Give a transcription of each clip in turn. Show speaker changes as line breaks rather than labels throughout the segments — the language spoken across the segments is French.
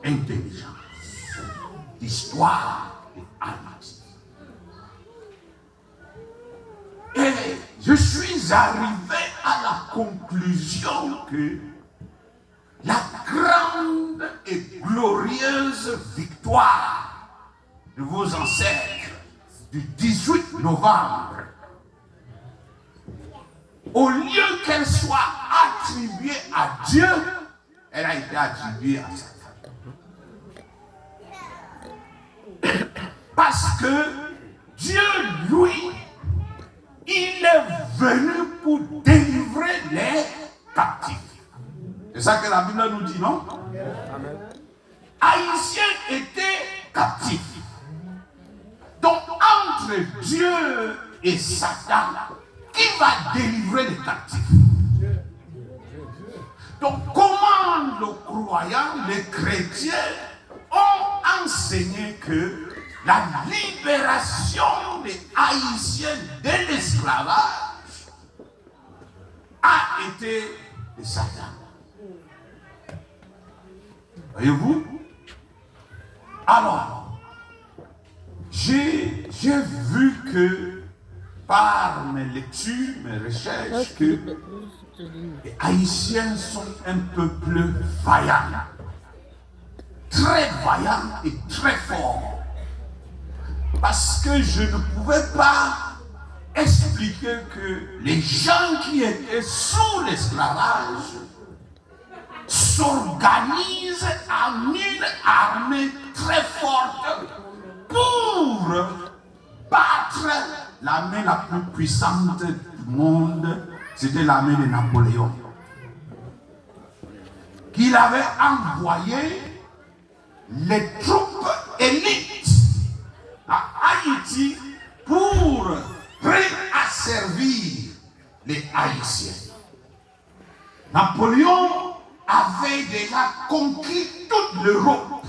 intelligence. L'histoire de Haïti. Et je suis arrivé à la conclusion que la grande et glorieuse victoire de vos ancêtres du 18 novembre, au lieu qu'elle soit attribuée à Dieu, elle a été attribuée à Satan. Parce que Dieu, lui, il est venu pour délivrer les captifs. C'est ça que la Bible nous dit, non? Amen. Haïtiens étaient captifs. Donc, entre Dieu et Satan, qui va délivrer les captifs? Donc, comment les croyants, les chrétiens, ont enseigné que la libération des Haïtiens de l'esclavage a été de Satan. Voyez-vous? Alors, j'ai vu que par mes lectures, mes recherches, que les Haïtiens sont un peuple vaillant, très vaillant et très fort. Parce que je ne pouvais pas expliquer que les gens qui étaient sous l'esclavage s'organisent en une armée très forte pour battre l'armée la plus puissante du monde. C'était l'armée de Napoléon, qu'il avait envoyé les troupes élites à Haïti pour réasservir les Haïtiens. Napoléon avait déjà conquis toute l'Europe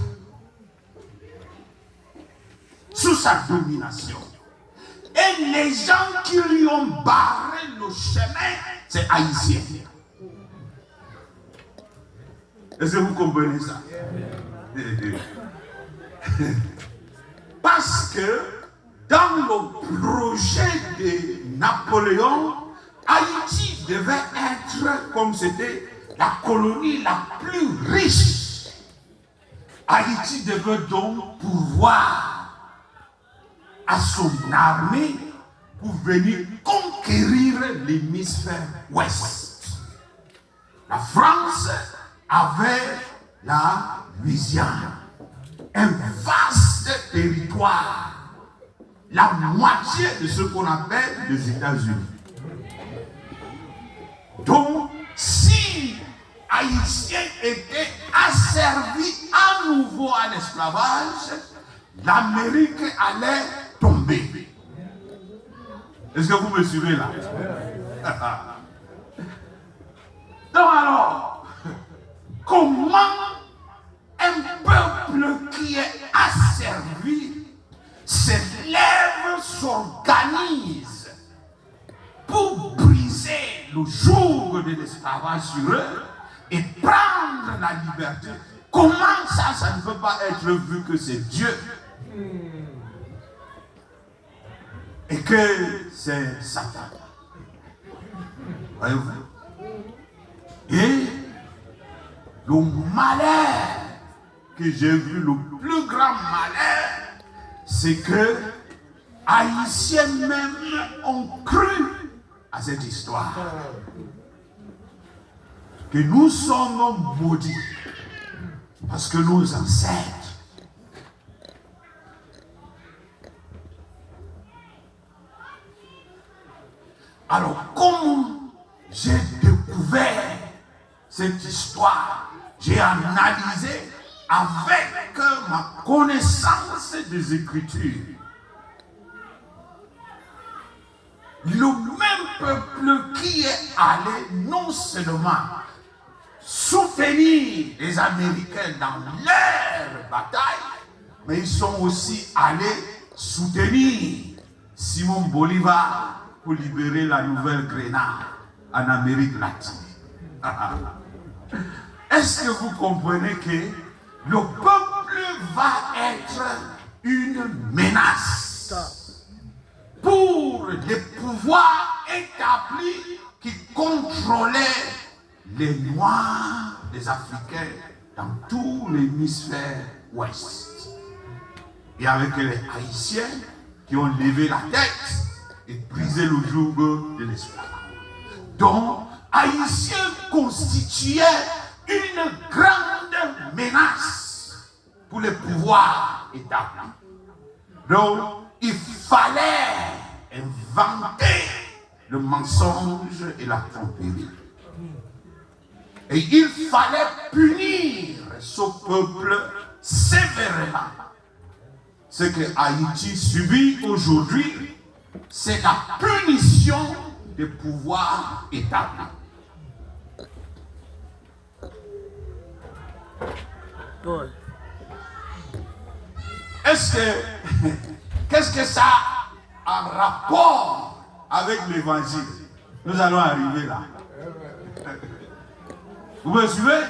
sous sa domination. Et les gens qui lui ont barré le chemin, c'est Haïtiens. Est-ce que vous comprenez ça? Parce que dans le projet de Napoléon, Haïti devait être, comme c'était la colonie la plus riche. Haïti devait donc pouvoir à son armée pour venir conquérir l'hémisphère ouest. La France avait la Louisiane, un vaste territoire, la moitié de ce qu'on appelle les États-Unis. Donc, si Haïtiens étaient asservis à nouveau à l'esclavage, l'Amérique allait tomber. Est-ce que vous me suivez là? Donc alors, comment un peuple qui est asservi s'élève, s'organise pour briser le joug de l'esclavage sur eux et prendre la liberté? Comment ça ne peut pas être vu que c'est Dieu et que c'est Satan? Voyez-vous? Et le malheur que j'ai vu, le plus grand malheur, c'est que Haïtiens même ont cru à cette histoire. Que nous sommes maudits parce que nos ancêtres alors, comment j'ai découvert cette histoire? J'ai analysé avec ma connaissance des Écritures. Le même peuple qui est allé non seulement soutenir les Américains dans leur bataille, mais ils sont aussi allés soutenir Simon Bolivar pour libérer la Nouvelle-Grenade en Amérique latine. Est-ce que vous comprenez que le peuple va être une menace pour les pouvoirs établis qui contrôlaient les Noirs, les Africains dans tout l'hémisphère ouest. Et avec les Haïtiens qui ont levé la tête et brisé le joug de l'esclavage. Donc, Haïtiens constituaient une grande menace pour les pouvoirs établis. Donc, il fallait inventer le mensonge et la tromperie. Et il fallait punir ce peuple sévèrement. Ce que Haïti subit aujourd'hui, c'est la punition des pouvoirs établis. Qu'est-ce que ça a en rapport avec l'évangile? Nous allons arriver là. Vous me suivez?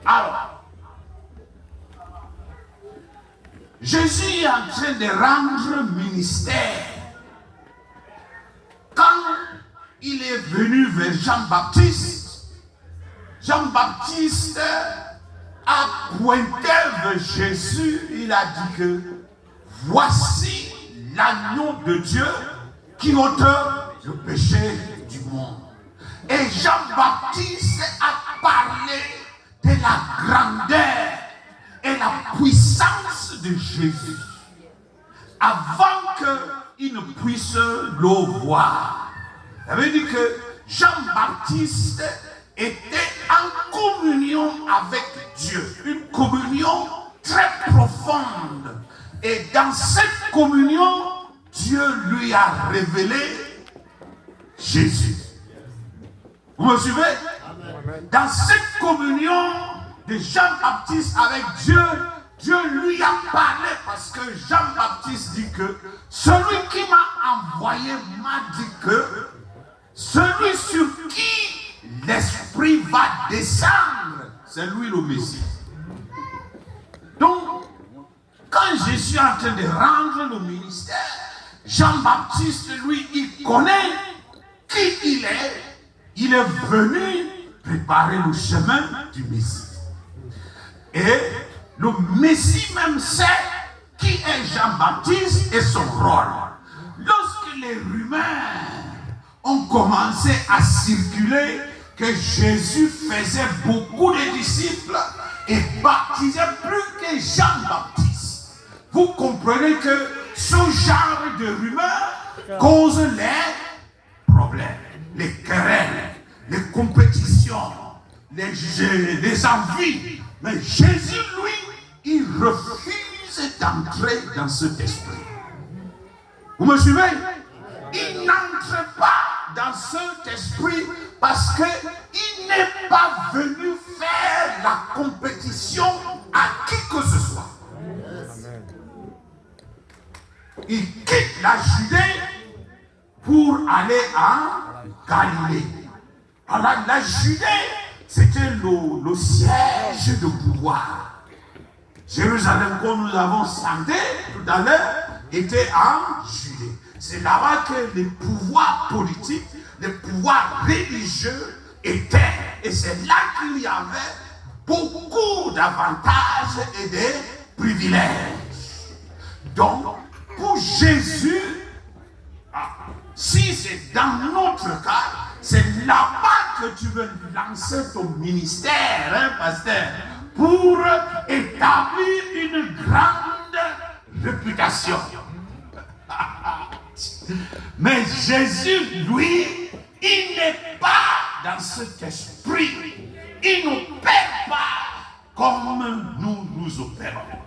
Alors, Jésus est en train de rendre ministère. Quand il est venu vers Jean-Baptiste, Jean-Baptiste a pointé vers Jésus. Il a dit que voici l'agneau de Dieu qui ôte le péché du monde. Et Jean-Baptiste a parlé de la grandeur et la puissance de Jésus avant qu'il ne puisse le voir. Ça veut dire que Jean-Baptiste était en communion avec Dieu, une communion très profonde. Et dans cette communion, Dieu lui a révélé Jésus. Vous me suivez? Dans cette communion de Jean-Baptiste avec Dieu, Dieu lui a parlé parce que Jean-Baptiste dit que celui qui m'a envoyé m'a dit que celui sur qui l'Esprit va descendre, c'est lui le Messie. Donc, quand Jésus est en train de rendre le ministère, Jean-Baptiste, lui, il connaît qui il est. Il est venu préparer le chemin du Messie. Et le Messie même sait qui est Jean-Baptiste et son rôle. Lorsque les rumeurs ont commencé à circuler que Jésus faisait beaucoup de disciples et baptisait plus que Jean-Baptiste, vous comprenez que ce genre de rumeurs cause les problèmes, les querelles, les compétitions, les envies. Mais Jésus, lui, il refuse d'entrer dans cet esprit. Vous me suivez? Il n'entre pas dans cet esprit parce qu'il n'est pas venu faire la compétition à qui que ce soit. Il quitte la Judée pour aller en Galilée. Alors la Judée, c'était le siège de pouvoir. Jérusalem, comme nous avons chanté tout à l'heure, était en Judée. C'est là-bas que les pouvoirs politiques, les pouvoirs religieux étaient. Et c'est là qu'il y avait beaucoup d'avantages et de privilèges. Donc, pour Jésus, si c'est dans notre cas, c'est là-bas que tu veux lancer ton ministère, hein, pasteur, pour établir une grande réputation. Mais Jésus, lui, il n'est pas dans cet esprit. Il n'opère pas comme nous opérons.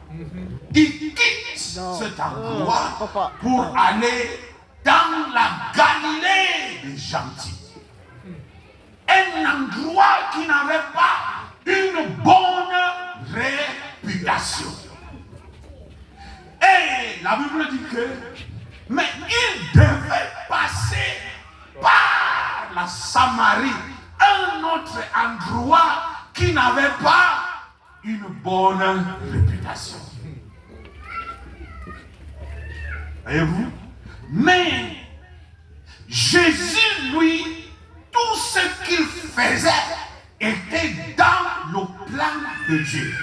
Il quitte cet endroit pour aller dans la Galilée des gentils. Un endroit qui n'avait pas une bonne réputation. Et la Bible dit que, mais il devait passer par la Samarie, un autre endroit qui n'avait pas une bonne réputation. Voyez-vous? Mais Jésus, lui, tout ce qu'il faisait était dans le plan de Dieu.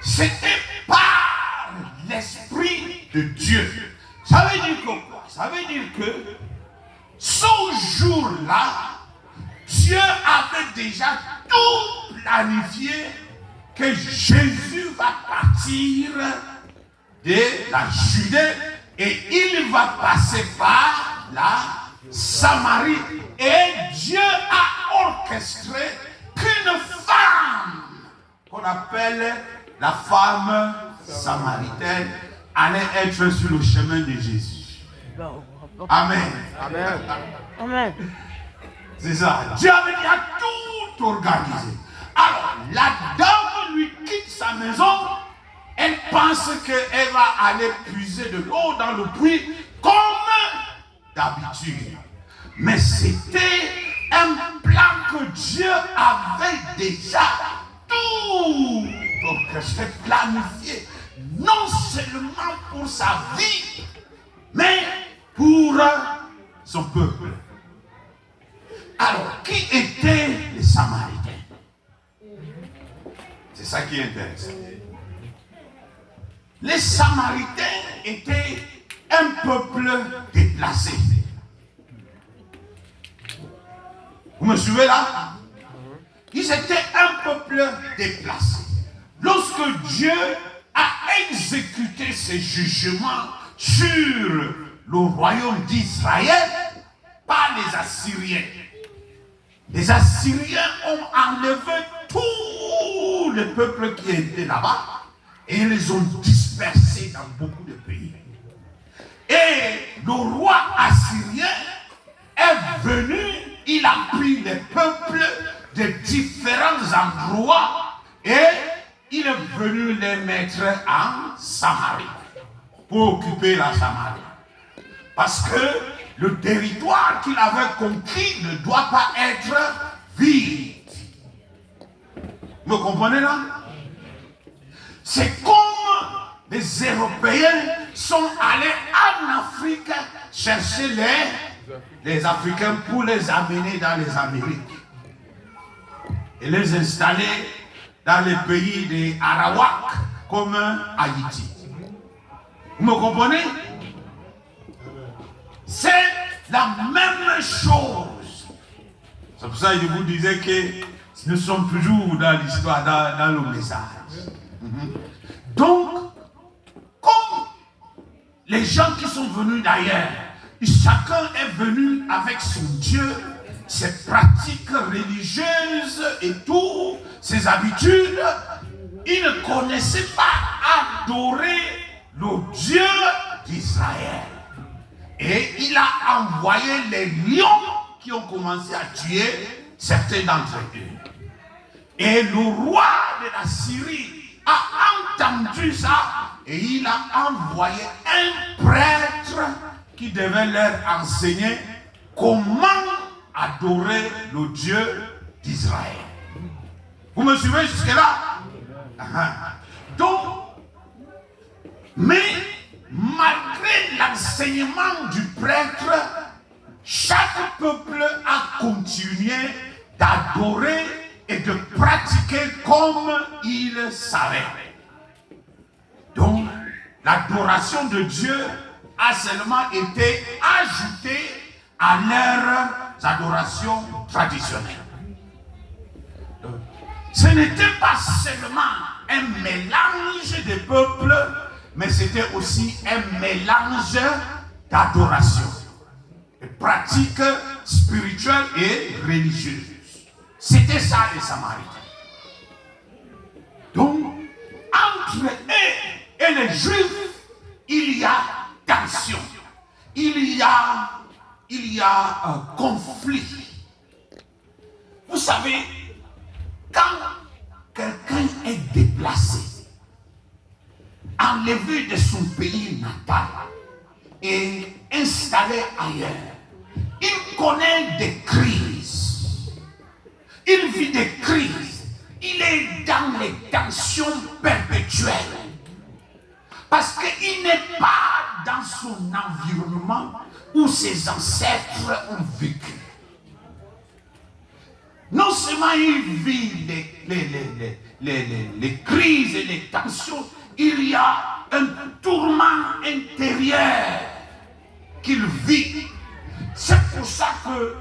C'était par l'Esprit de Dieu. Ça veut dire que quoi? Ça veut dire que ce jour-là, Dieu avait déjà tout planifié que Jésus va partir de la Judée et il va passer par la Samarie. Et Dieu a orchestré qu'une femme, qu'on appelle la femme samaritaine, allait être sur le chemin de Jésus. Amen.
Amen.
Amen.
C'est ça. Dieu avait déjà tout organisé. Alors, la dame lui quitte sa maison. Elle pense qu'elle va aller puiser de l'eau dans le puits comme d'habitude. Mais c'était un plan que Dieu avait déjà tout orchestré, planifié. Non seulement pour sa vie, mais pour son peuple. Alors, qui étaient les Samaritains? C'est ça qui est intéressant. Les Samaritains étaient un peuple déplacé. Vous me suivez là? Ils étaient un peuple déplacé. Lorsque Dieu a exécuté ses jugements sur le royaume d'Israël par les Assyriens, les Assyriens ont enlevé tous les peuples qui étaient là-bas et ils les ont dispersés dans beaucoup de pays. Et le roi assyrien est venu, il a pris les peuples de différents endroits et il est venu les mettre en Samarie pour occuper la Samarie. Parce que le territoire qu'il avait conquis ne doit pas être vide. Vous me comprenez là? C'est comme les Européens sont allés en Afrique chercher les Africains pour les amener dans les Amériques et les installer dans les pays des Arawak comme Haïti. Vous me comprenez? C'est la même chose. C'est pour ça que je vous disais que nous sommes toujours dans l'histoire, dans le message. Donc, comme les gens qui sont venus d'ailleurs, chacun est venu avec son Dieu, ses pratiques religieuses et tout, ses habitudes, ils ne connaissaient pas adorer le Dieu d'Israël. Et il a envoyé les lions qui ont commencé à tuer certains d'entre eux. Et le roi de la Syrie a entendu ça et il a envoyé un prêtre qui devait leur enseigner comment adorer le Dieu d'Israël. Vous me suivez jusque-là? Donc, mais malgré l'enseignement du prêtre, chaque peuple a continué d'adorer et de pratiquer comme il savait. Donc, l'adoration de Dieu a seulement été ajoutée à leurs adorations traditionnelles. Donc, ce n'était pas seulement un mélange de peuples, mais c'était aussi un mélange d'adoration, de pratiques spirituelles et religieuses. C'était ça les Samaritains. Donc, entre eux et les Juifs, il y a tension, il y a un conflit. Vous savez, quand quelqu'un est déplacé, enlevé de son pays natal et installé ailleurs, il connaît des crises. Il vit des crises. il est dans les tensions perpétuelles. Parce qu'il n'est pas dans son environnement où ses ancêtres ont vécu. Non seulement il vit les crises et les tensions, il y a un tourment intérieur qu'il vit. C'est pour ça que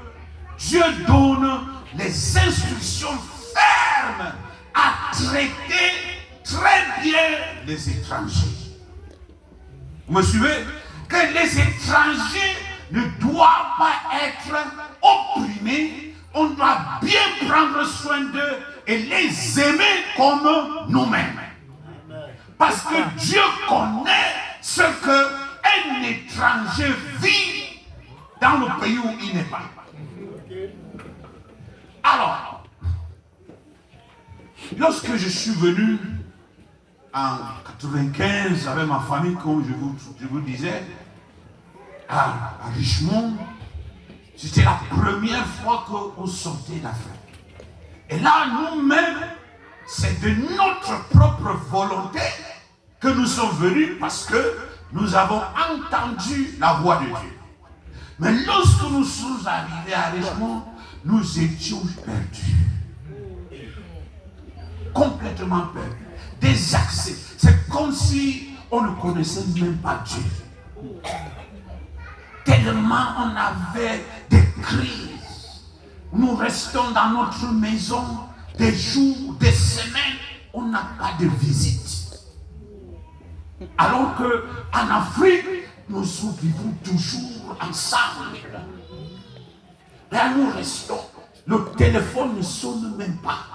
Dieu donne les instructions fermes à traiter très bien les étrangers. Vous me suivez? Que les étrangers ne doivent pas être opprimés. On doit bien prendre soin d'eux et les aimer comme nous-mêmes. Parce que Dieu connaît ce qu'un étranger vit dans le pays où il n'est pas. Alors, lorsque je suis venu en 95 avec ma famille, comme je vous disais, à Richmond, c'était la première fois qu'on sortait d'Afrique. Et là, nous-mêmes, c'est de notre propre volonté que nous sommes venus parce que nous avons entendu la voix de Dieu. Mais lorsque nous sommes arrivés à Richmond, nous étions perdus. Complètement perdus. Désaxés. C'est comme si on ne connaissait même pas Dieu. Tellement on avait des crises. Nous restons dans notre maison des jours, des semaines, on n'a pas de visite. Alors qu'en Afrique, nous vivons toujours ensemble. Là, nous restons. Le téléphone ne sonne même pas.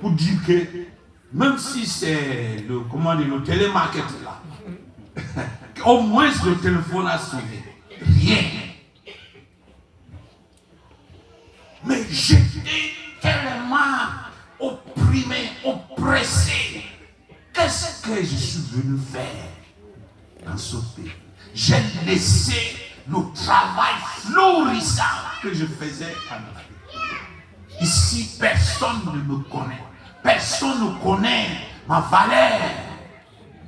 Pour dire que, même si c'est le télémarket là, au moins le téléphone a sonné. Rien. Mais j'étais tellement opprimé, oppressé. Qu'est-ce que je suis venu faire dans ce pays? J'ai laissé le travail florissant que je faisais en Afrique. Ici, personne ne me connaît. Personne ne connaît ma valeur.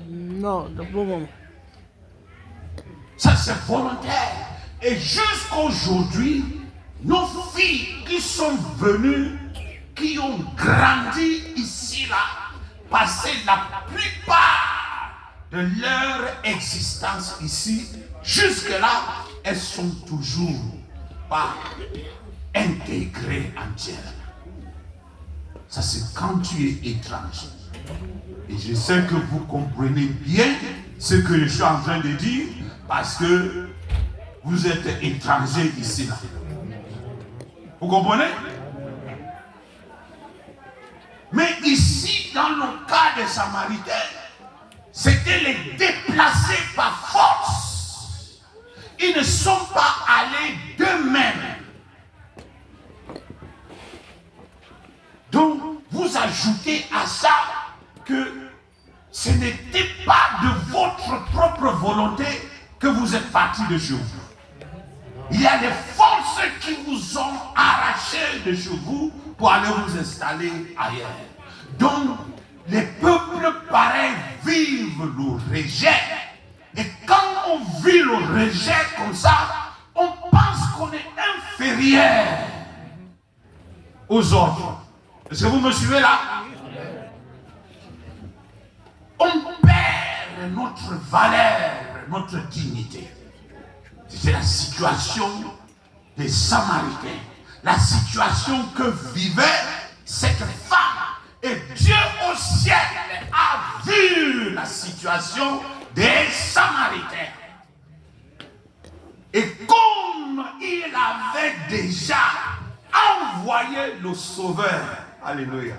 Non, de bon moment.
Ça, c'est volontaire. Et jusqu'à aujourd'hui, nos filles qui sont venues, qui ont grandi ici, là, passé la plupart de leur existence ici, jusque-là, elles sont toujours pas intégrées entièrement. Ça, c'est quand tu es étranger. Et je sais que vous comprenez bien ce que je suis en train de dire, parce que vous êtes étranger ici, là. Vous comprenez? Mais ici, dans le cas des Samaritains, c'était les déplacer par force. Ils ne sont pas allés d'eux-mêmes. Donc, vous ajoutez à ça que ce n'était pas de votre propre volonté que vous êtes partis de chez vous. Il y a des forces qui vous ont arraché de chez vous pour aller vous installer ailleurs. Donc, les peuples pareils vivent le rejet. Et quand on vit le rejet comme ça, on pense qu'on est inférieur aux autres. Est-ce que vous me suivez là? On perd notre valeur, notre dignité. C'est la situation des Samaritains, la situation que vivait cette femme. Et Dieu au ciel a vu la situation des Samaritains. Et comme il avait déjà envoyé le Sauveur, alléluia,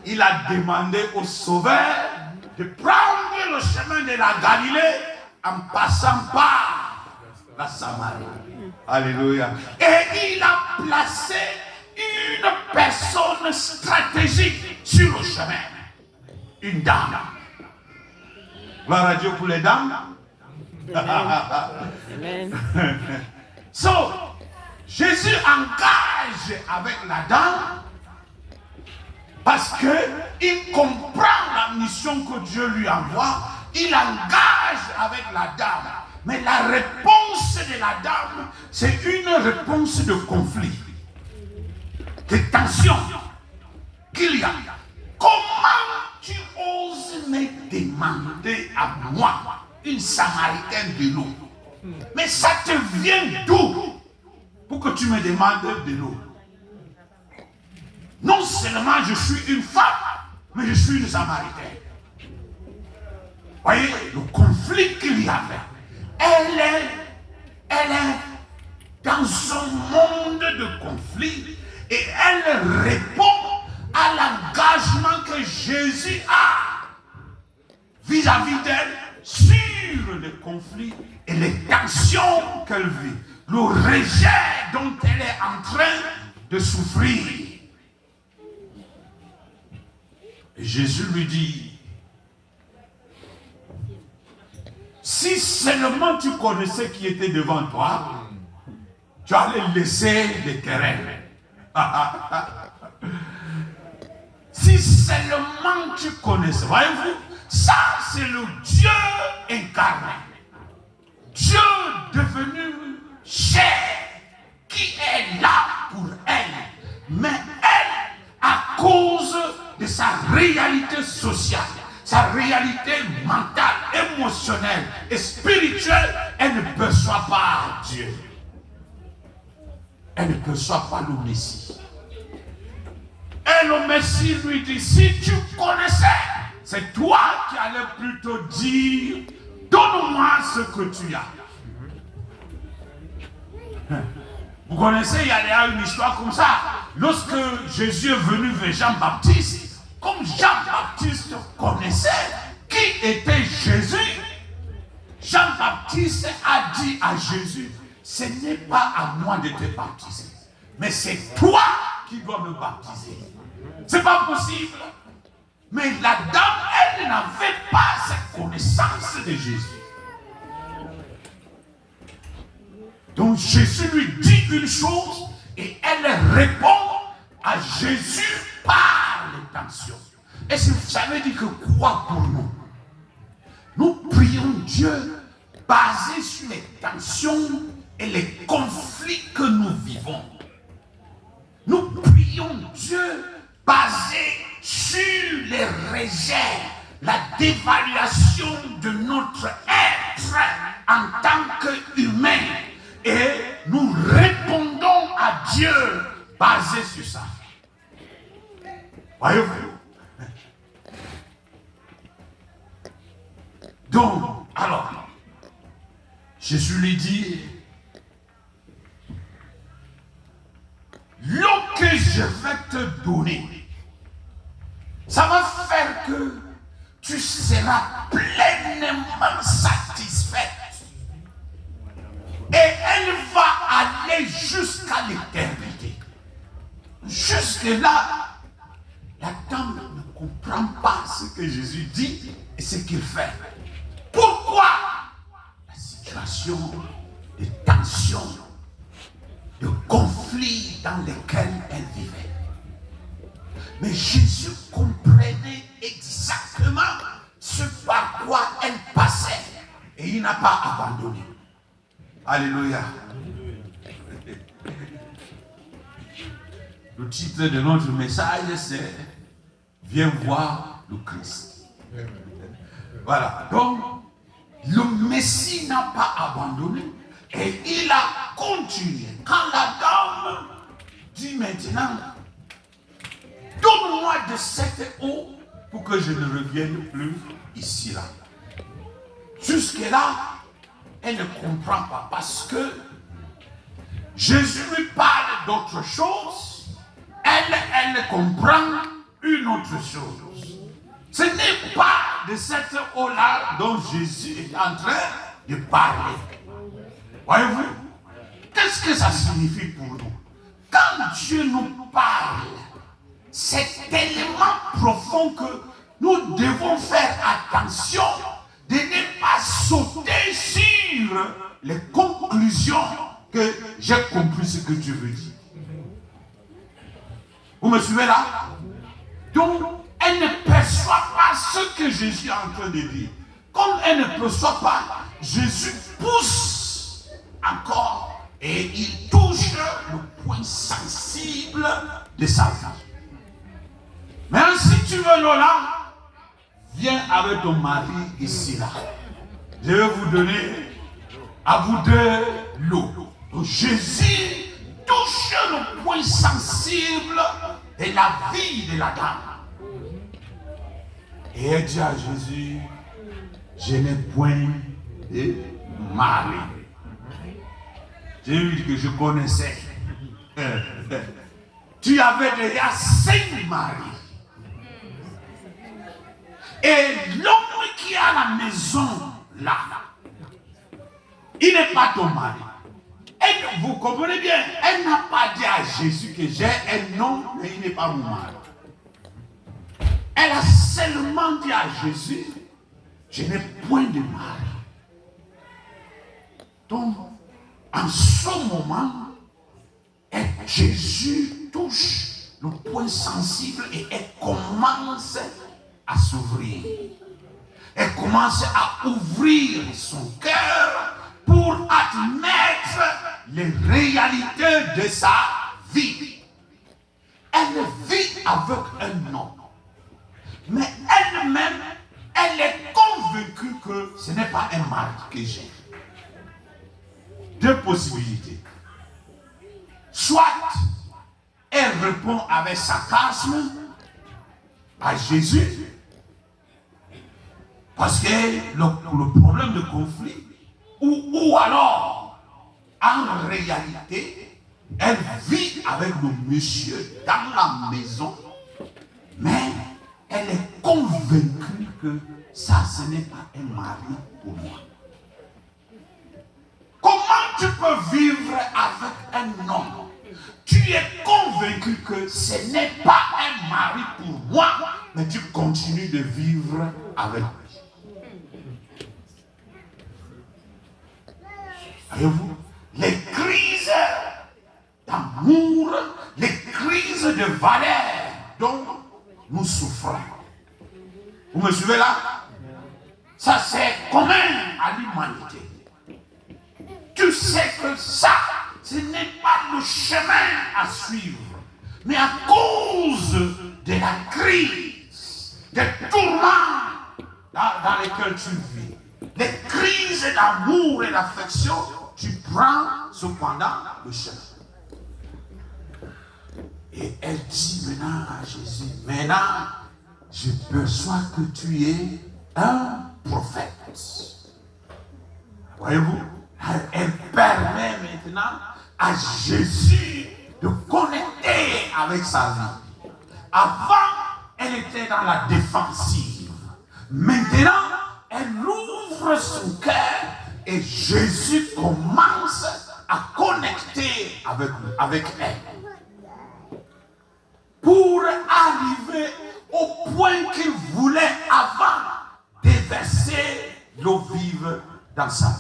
il a demandé au Sauveur de prendre le chemin de la Galilée en passant par la Samarie. Alléluia. Et il a placé une personne stratégique sur le chemin. Une dame. Gloire à Dieu pour les dames.
Amen.
So, Jésus engage avec la dame Parce qu'il comprend la mission que Dieu lui envoie, il engage avec la dame. Mais la réponse de la dame, c'est une réponse de conflit, de tension qu'il y a. Comment tu oses me demander à moi, une Samaritaine, de l'eau? Mais ça te vient d'où pour que tu me demandes de l'eau? Non seulement je suis une femme, mais je suis une Samaritaine. Voyez le conflit qu'il y avait. Elle est dans un monde de conflit et elle répond à l'engagement que Jésus a vis-à-vis d'elle sur les conflits et les tensions qu'elle vit, le rejet dont elle est en train de souffrir. Et Jésus lui dit, si seulement tu connaissais qui était devant toi, tu allais laisser les querelles. Si seulement tu connaissais, voyez-vous, ça c'est le Dieu incarné. Dieu devenu chair, qui est là pour elle. Mais elle, à cause de sa réalité sociale, sa réalité mentale, émotionnelle et spirituelle, elle ne perçoit pas Dieu. Elle ne perçoit pas le Messie. Et le Messie lui dit, si tu connaissais, c'est toi qui allais plutôt dire, donne-moi ce que tu as. Vous connaissez, il y a une histoire comme ça. Lorsque Jésus est venu vers Jean-Baptiste, comme Jean-Baptiste connaissait qui était Jésus, Jean-Baptiste a dit à Jésus, ce n'est pas à moi de te baptiser, mais c'est toi qui dois me baptiser. C'est pas possible. Mais la dame, elle n'avait pas cette connaissance de Jésus. Donc Jésus lui dit une chose et elle répond à Jésus par l'intention. Et ça veut dire que quoi pour nous? Nous prions Dieu basé sur les tensions et les conflits que nous vivons. Nous prions Dieu basé sur les rejets, la dévaluation de notre être en tant qu'humain. Et nous répondons à Dieu basé sur ça. Voyez-vous? Donc, alors, Jésus lui dit, l'eau que je vais te donner, ça va faire que tu seras pleinement satisfaite. Et elle va aller jusqu'à l'éternité. Jusque-là, la dame ne comprend pas ce que Jésus dit et ce qu'il fait. Pourquoi? La situation de tension, de conflit dans lequel elle vivait. Mais Jésus comprenait exactement ce par quoi elle passait et il n'a pas abandonné. Alléluia. Le titre de notre message, c'est « Viens voir le Christ ». Voilà. Donc, le Messie n'a pas abandonné et il a continué. Quand la dame dit maintenant, donne-moi de cette eau pour que je ne revienne plus ici là. Jusque-là, elle ne comprend pas parce que Jésus lui parle d'autre chose, elle comprend une autre chose. Ce n'est pas de cette eau-là dont Jésus est en train de parler. Voyez-vous? Qu'est-ce que ça signifie pour nous? Quand Dieu nous parle, c'est tellement profond que nous devons faire attention de ne pas sauter sur les conclusions que j'ai compris ce que Dieu veut dire. Vous me suivez là? Donc, elle ne perçoit pas ce que Jésus est en train de dire. Comme elle ne perçoit pas, Jésus pousse encore et il touche le point sensible de sa vie. Mais si tu veux Lola, viens avec ton mari ici là. Je vais vous donner à vous deux l'eau. Donc Jésus touche le point sensible de la vie de la dame. Et elle dit à Jésus, je n'ai point de mari. J'ai vu que je connaissais. Tu avais déjà 5 maris. Et l'homme qui est à la maison là, il n'est pas ton mari. Et vous comprenez bien, elle n'a pas dit à Jésus que j'ai un homme, mais il n'est pas mon mari. Elle a seulement dit à Jésus, je n'ai point de mari. Donc, en ce moment, Jésus touche le point sensible et elle commence à s'ouvrir. Elle commence à ouvrir son cœur pour admettre les réalités de sa vie. Elle vit avec un homme. Mais elle-même, elle est convaincue que ce n'est pas un mari que j'ai. 2 possibilités. Soit elle répond avec sarcasme à Jésus, parce que le problème de conflit, ou alors, en réalité, elle vit avec le monsieur dans la maison, mais elle est convaincue que ça, ce n'est pas un mari pour moi. Comment tu peux vivre avec un homme? Tu es convaincu que ce n'est pas un mari pour moi, mais tu continues de vivre avec lui. Voyez-vous, les crises d'amour, les crises de valeur dont nous souffrons. Vous me suivez là? Ça, c'est commun à l'humanité. Tu sais que ça, ce n'est pas le chemin à suivre. Mais à cause de la crise, des tourments dans lesquels tu vis, les crises d'amour et d'affection, tu prends cependant le chemin. Et elle dit maintenant à Jésus, maintenant, je perçois que tu es un prophète. Voyez-vous? Elle permet maintenant à Jésus de connecter avec sa vie. Avant, elle était dans la défensive. Maintenant, elle ouvre son cœur et Jésus commence à connecter avec elle. Pour arriver au point qu'il voulait avant déverser l'eau vive dans sa vie.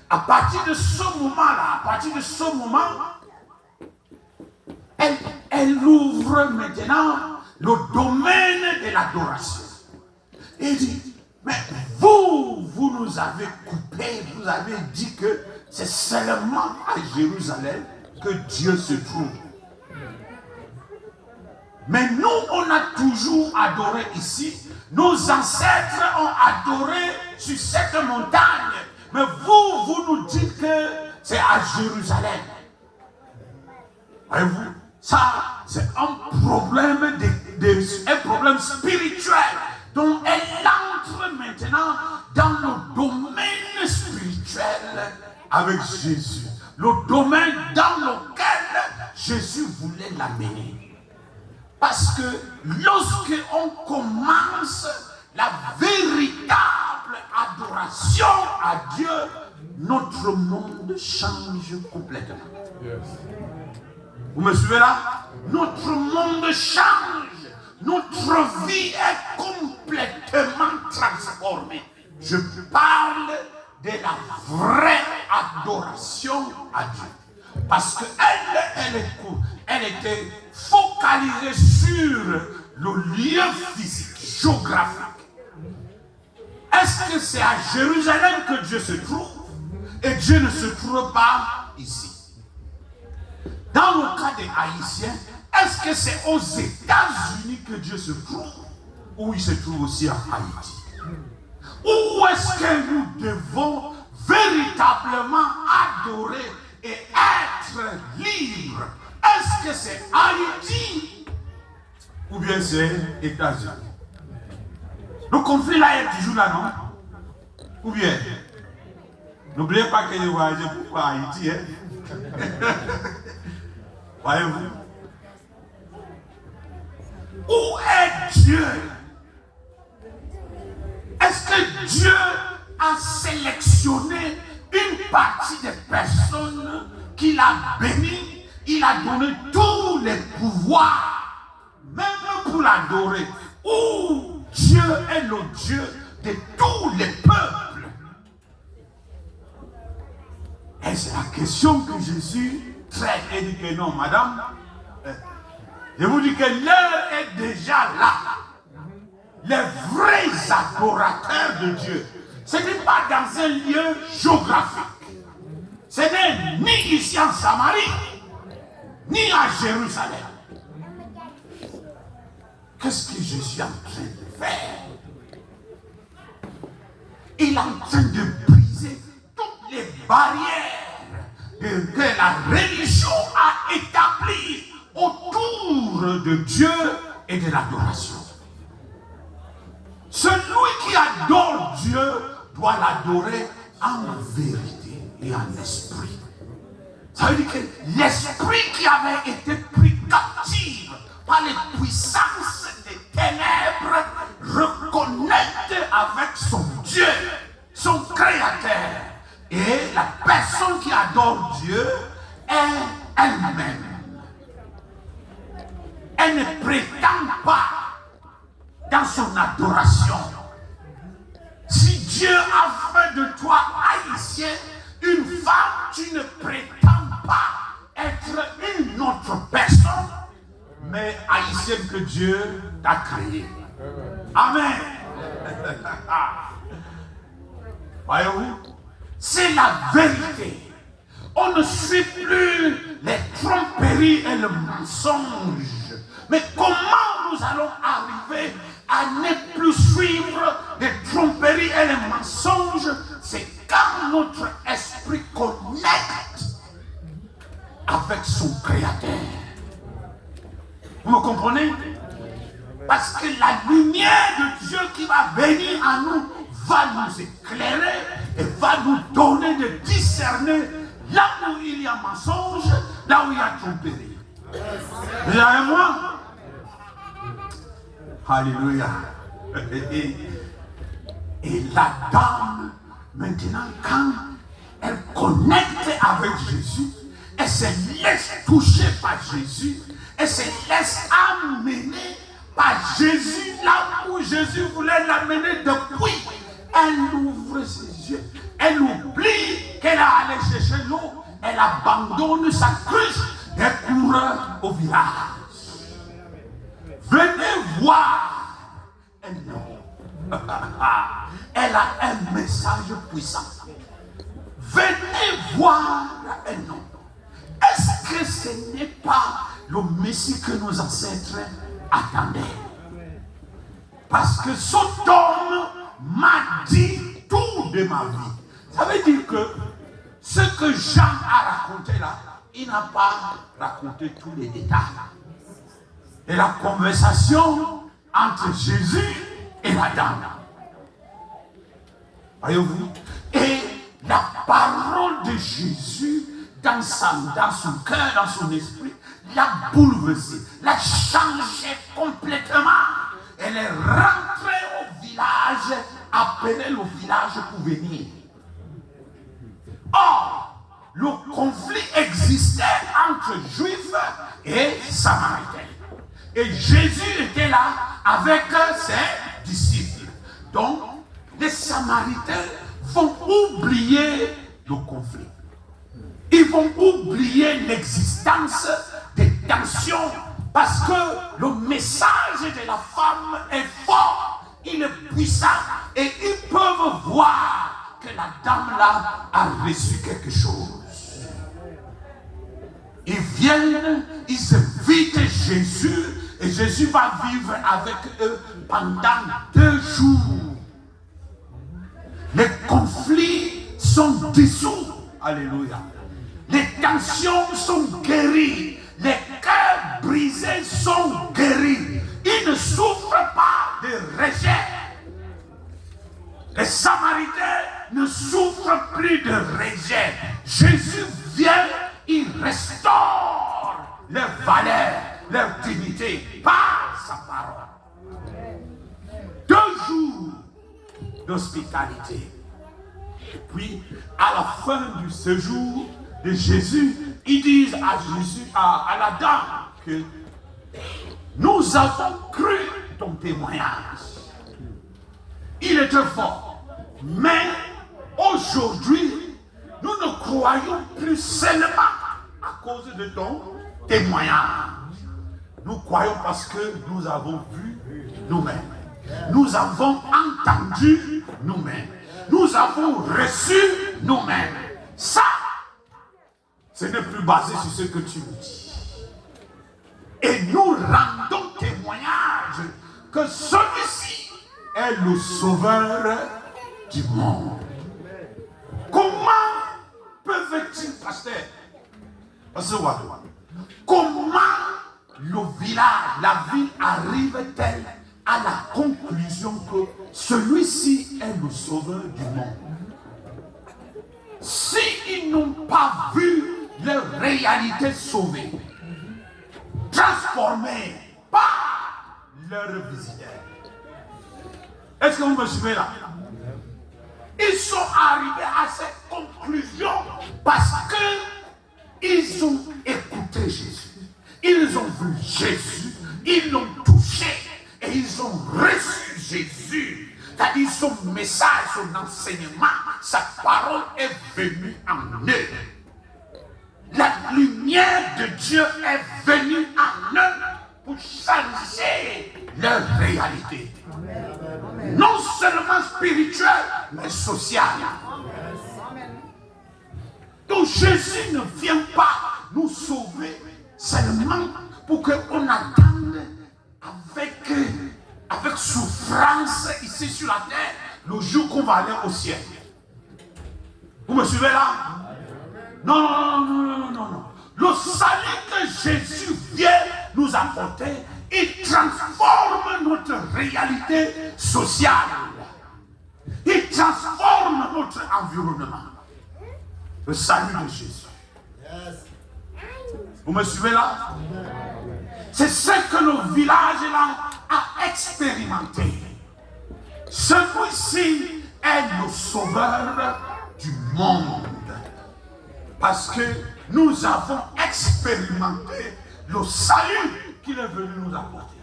À partir de ce moment-là, elle ouvre maintenant le domaine de l'adoration. Et dit, mais vous nous avez coupé, vous avez dit que c'est seulement à Jérusalem que Dieu se trouve. Mais nous, on a toujours adoré ici. Nos ancêtres ont adoré sur cette montagne. Mais vous nous dites que c'est à Jérusalem. Voyez-vous, ça, c'est un problème, un problème spirituel. Donc, elle entre maintenant dans le domaine spirituel avec Jésus. Le domaine dans lequel Jésus voulait l'amener. Parce que lorsque on commence la véritable adoration à Dieu, notre monde change complètement. Yes. Vous me suivez là? Notre monde change. Notre vie est complètement transformée. Je parle de la vraie adoration à Dieu. Parce qu'elle était focalisée focaliser sur le lieu physique, géographique. Est-ce que c'est à Jérusalem que Dieu se trouve et Dieu ne se trouve pas ici? Dans le cas des Haïtiens, est-ce que c'est aux États-Unis que Dieu se trouve ou il se trouve aussi en Haïti? Où est-ce que nous devons véritablement adorer et être libres? Est-ce que c'est Haïti ou bien c'est États-Unis? Le conflit là est toujours là, non? Ou bien? N'oubliez pas que les voyageurs pourquoi Haïti, hein? Voyez-vous? Où est Dieu? Est-ce que Dieu a sélectionné une partie des personnes qu'il a bénies? Il a donné tous les pouvoirs, même pour l'adorer. Où Dieu est le Dieu de tous les peuples. Et c'est la question que Jésus traite. Il dit que non, madame, je vous dis que l'heure est déjà là. Les vrais adorateurs de Dieu, ce n'est pas dans un lieu géographique. Ce n'est ni ici en Samarie, ni à Jérusalem. Qu'est-ce que je suis en train de faire? Il est en train de briser toutes les barrières que la religion a établies autour de Dieu et de l'adoration. Celui qui adore Dieu doit l'adorer en vérité et en esprit. Ça veut dire que l'esprit qui avait été pris captif par les puissances des ténèbres reconnaît avec son Dieu, son Créateur. Et la personne qui adore Dieu est elle-même. Elle ne prétend pas dans son adoration. Si Dieu a fait de toi haïtien, une femme, tu ne prétends pas être une autre personne, mais haïtienne que Dieu t'a créée. Amen. Voyez-vous, c'est la vérité. On ne suit plus les tromperies et le mensonge. Mais comment nous allons arriver à ne plus suivre les tromperies et les mensonges? C'est quand notre esprit connecte avec son Créateur. Vous me comprenez? Parce que la lumière de Dieu qui va venir à nous va nous éclairer et va nous donner de discerner là où il y a mensonge, là où il y a tromperie. Vous avez moi? Alléluia. Et la dame, maintenant, quand elle connecte avec Jésus, elle se laisse toucher par Jésus, elle se laisse amener par Jésus là où Jésus voulait l'amener depuis. Elle ouvre ses yeux, elle oublie qu'elle a allé chercher l'eau, elle abandonne sa cruche et court au village. Venez voir un homme. Elle a un message puissant. Venez voir un homme. Est-ce que ce n'est pas le Messie que nos ancêtres attendaient? Parce que cet homme m'a dit tout de ma vie. Ça veut dire que ce que Jean a raconté là, il n'a pas raconté tous les détails. Et la conversation entre Jésus et la dame. Voyez-vous? Et la parole de Jésus dans son cœur, dans son esprit, l'a bouleversé, l'a changé complètement. Elle est rentrée au village, appelée le village pour venir. Or, le conflit existait entre Juifs et Samaritains. Et Jésus était là avec ses disciples. Donc, les Samaritains vont oublier le conflit. Ils vont oublier l'existence des tensions Parce que le message de la femme est fort, il est puissant, et ils peuvent voir que la dame là a reçu quelque chose. Ils viennent, ils invitent Jésus, et Jésus va vivre avec eux pendant 2 jours. Les conflits sont dissous. Alléluia. Les tensions sont guéries. Les cœurs brisés sont guéris. Ils ne souffrent pas de rejet. Les Samaritains ne souffrent plus de rejet. Jésus vient, il restaure leur valeur, leur dignité par sa parole. 2 jours d'hospitalité. Et puis, à la fin du séjour de Jésus, ils disent à Jésus, à la dame, que nous avons cru ton témoignage. Il était fort. Mais aujourd'hui, nous ne croyons plus seulement à cause de ton témoignage. Nous croyons parce que nous avons vu nous-mêmes. Nous avons entendu nous-mêmes. Nous avons reçu nous-mêmes. Ça, ce n'est plus basé sur ce que tu nous dis. Et nous rendons témoignage que celui-ci est le sauveur du monde. Comment peuvent-ils, pasteur, comment le village, la ville arrive-t-elle à la conclusion que celui-ci est le sauveur du monde? S'ils n'ont pas vu leur réalité sauvée, transformée par leur visiteur. Est-ce que vous me suivez là? Ils sont arrivés à cette conclusion parce qu'ils ont écouté Jésus. Ils ont vu Jésus, ils l'ont touché et ils ont reçu Jésus. C'est-à-dire son message, son enseignement, sa parole est venue en eux. La lumière de Dieu est venue en eux pour changer leur réalité. Non seulement spirituelle, mais sociale. Donc Jésus ne vient pas nous sauver seulement pour qu'on attende avec souffrance ici sur la terre le jour qu'on va aller au ciel. Vous me suivez là? Non. Le salut que Jésus vient nous apporter, il transforme notre réalité sociale. Il transforme notre environnement. Le salut de Jésus. Vous me suivez là? C'est ce que le village là a expérimenté. Celui-ci est le sauveur du monde. Parce que nous avons expérimenté le salut qu'il est venu nous apporter.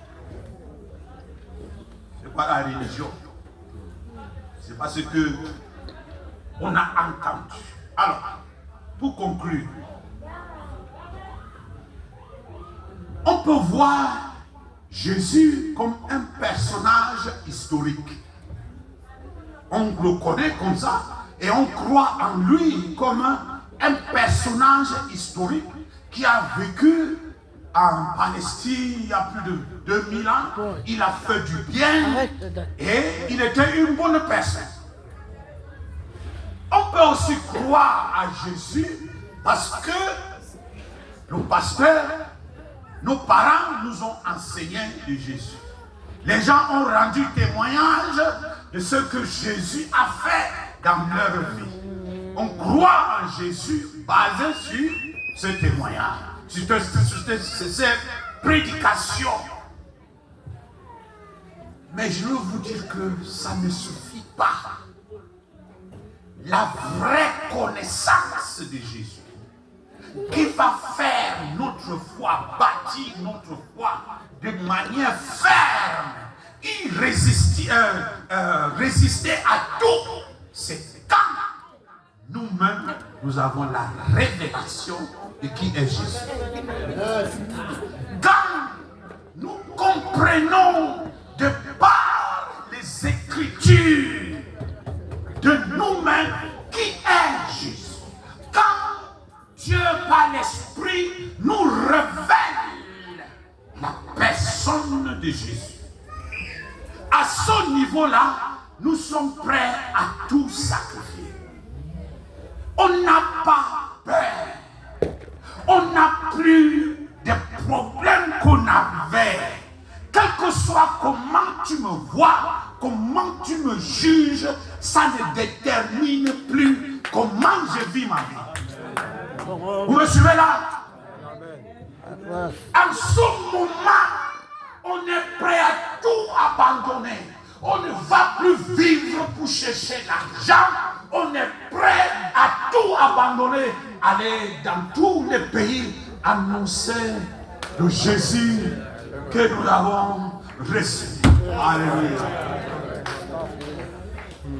Ce n'est pas la religion. C'est pas ce que on a entendu. Alors, pour conclure, on peut voir Jésus comme un personnage historique. On le connaît comme ça et on croit en lui comme un personnage historique qui a vécu en Palestine il y a plus de 2000 ans. Il a fait du bien et il était une bonne personne. On peut aussi croire à Jésus parce que nos pasteurs, nos parents nous ont enseigné de Jésus. Les gens ont rendu témoignage de ce que Jésus a fait dans leur vie. On croit en Jésus basé sur ce témoignage, sur cette prédication. Mais je veux vous dire que ça ne suffit pas. La vraie connaissance de Jésus qui va faire notre foi, bâtir notre foi de manière ferme, résister à tout, c'est quand nous-mêmes, nous avons la révélation de qui est Jésus. Quand comprenons de par les Écritures de nous-mêmes qui est Jésus. Quand Dieu, par l'Esprit, nous révèle la personne de Jésus, à ce niveau-là, nous sommes prêts à tout sacrifier. On n'a pas peur. On n'a plus de problèmes qu'on avait. Quel que soit comment tu me vois, comment tu me juges, ça ne détermine plus comment je vis ma vie. Vous me suivez là? En ce moment, on est prêt à tout abandonner. On ne va plus vivre pour chercher l'argent. On est prêt à tout abandonner. Aller dans tous les pays annoncer le Jésus que nous avons reçu. Alléluia.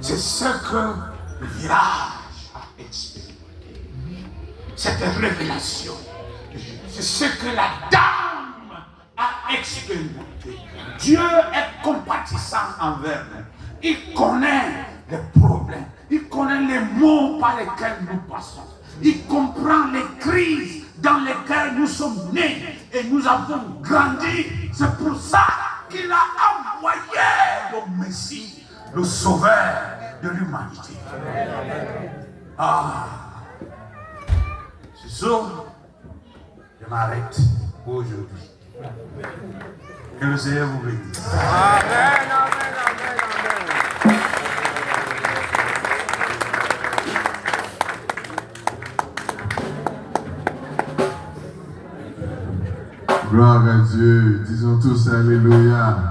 C'est ce que le village a expérimenté. Cette révélation. C'est ce que la dame a expérimenté. Dieu est compatissant envers nous. Il connaît les problèmes. Il connaît les maux par lesquels nous passons. Il comprend les crises dans lesquelles nous sommes nés et nous avons grandi. C'est pour ça qu'il a envoyé le Messie, le Sauveur de l'humanité. Ah, c'est ça. Je m'arrête aujourd'hui. Que le Seigneur vous bénisse.
Amen, amen, amen, amen.
Gloire à Dieu. Disons tous Alléluia.